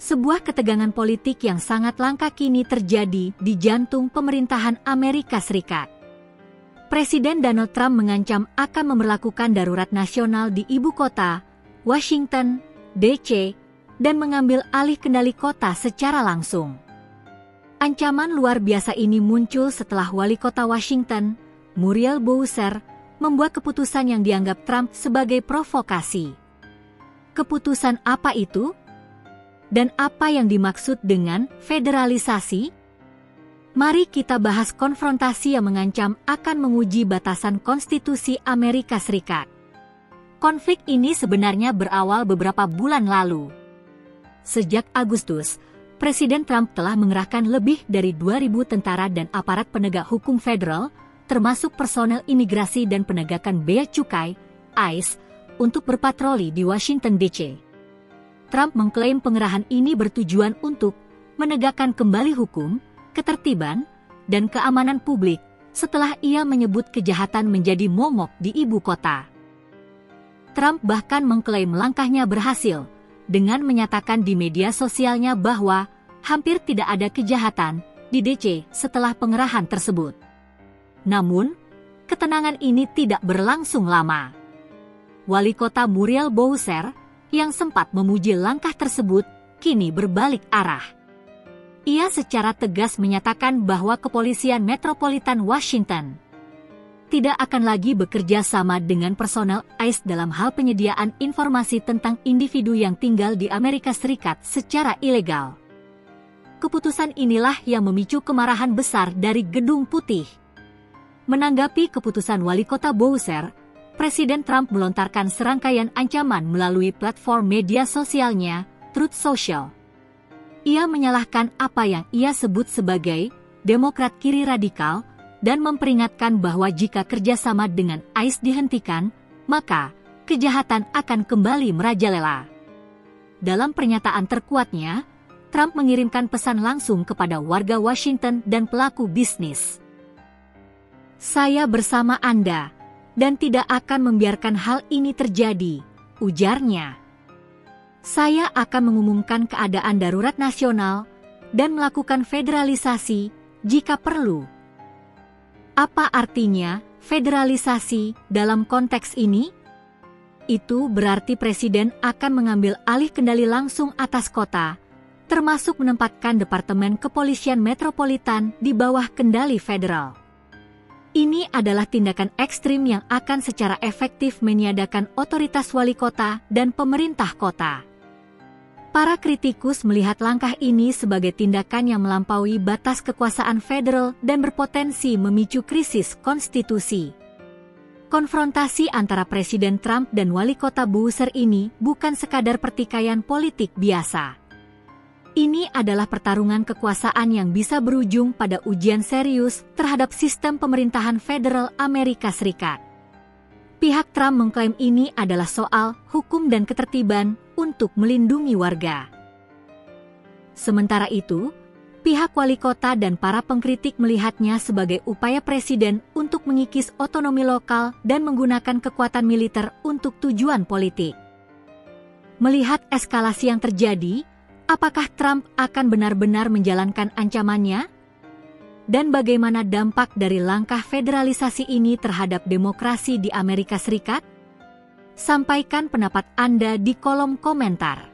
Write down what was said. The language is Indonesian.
Sebuah ketegangan politik yang sangat langka kini terjadi di jantung pemerintahan Amerika Serikat. Presiden Donald Trump mengancam akan memberlakukan darurat nasional di ibu kota, Washington, D.C., dan mengambil alih kendali kota secara langsung. Ancaman luar biasa ini muncul setelah wali kota Washington, Muriel Bowser, membuat keputusan yang dianggap Trump sebagai provokasi. Keputusan apa itu? Dan apa yang dimaksud dengan federalisasi? Mari kita bahas konfrontasi yang mengancam akan menguji batasan konstitusi Amerika Serikat. Konflik ini sebenarnya berawal beberapa bulan lalu. Sejak Agustus, Presiden Trump telah mengerahkan lebih dari 2.000 tentara dan aparat penegak hukum federal, termasuk personel imigrasi dan penegakan bea cukai, ICE, untuk berpatroli di Washington, D.C. Trump mengklaim pengerahan ini bertujuan untuk menegakkan kembali hukum, ketertiban, dan keamanan publik setelah ia menyebut kejahatan menjadi momok di ibu kota. Trump bahkan mengklaim langkahnya berhasil dengan menyatakan di media sosialnya bahwa hampir tidak ada kejahatan di D.C. setelah pengerahan tersebut. Namun, ketenangan ini tidak berlangsung lama. Wali kota Muriel Bowser yang sempat memuji langkah tersebut, kini berbalik arah. Ia secara tegas menyatakan bahwa kepolisian metropolitan Washington tidak akan lagi bekerja sama dengan personel ICE dalam hal penyediaan informasi tentang individu yang tinggal di Amerika Serikat secara ilegal. Keputusan inilah yang memicu kemarahan besar dari Gedung Putih. Menanggapi keputusan wali kota Bowser, Presiden Trump melontarkan serangkaian ancaman melalui platform media sosialnya, Truth Social. Ia menyalahkan apa yang ia sebut sebagai Demokrat kiri radikal dan memperingatkan bahwa jika kerjasama dengan ICE dihentikan, maka kejahatan akan kembali merajalela. Dalam pernyataan terkuatnya, Trump mengirimkan pesan langsung kepada warga Washington dan pelaku bisnis. "Saya bersama Anda dan tidak akan membiarkan hal ini terjadi," ujarnya. "Saya akan mengumumkan keadaan darurat nasional dan melakukan federalisasi jika perlu." Apa artinya federalisasi dalam konteks ini? Itu berarti presiden akan mengambil alih kendali langsung atas kota, termasuk menempatkan Departemen Kepolisian Metropolitan di bawah kendali federal. Ini adalah tindakan ekstrim yang akan secara efektif meniadakan otoritas wali kota dan pemerintah kota. Para kritikus melihat langkah ini sebagai tindakan yang melampaui batas kekuasaan federal dan berpotensi memicu krisis konstitusi. Konfrontasi antara Presiden Trump dan wali kota Bowser ini bukan sekadar pertikaian politik biasa. Ini adalah pertarungan kekuasaan yang bisa berujung pada ujian serius terhadap sistem pemerintahan federal Amerika Serikat. Pihak Trump mengklaim ini adalah soal hukum dan ketertiban untuk melindungi warga. Sementara itu, pihak wali kota dan para pengkritik melihatnya sebagai upaya presiden untuk mengikis otonomi lokal dan menggunakan kekuatan militer untuk tujuan politik. Melihat eskalasi yang terjadi, apakah Trump akan benar-benar menjalankan ancamannya? Dan bagaimana dampak dari langkah federalisasi ini terhadap demokrasi di Amerika Serikat? Sampaikan pendapat Anda di kolom komentar.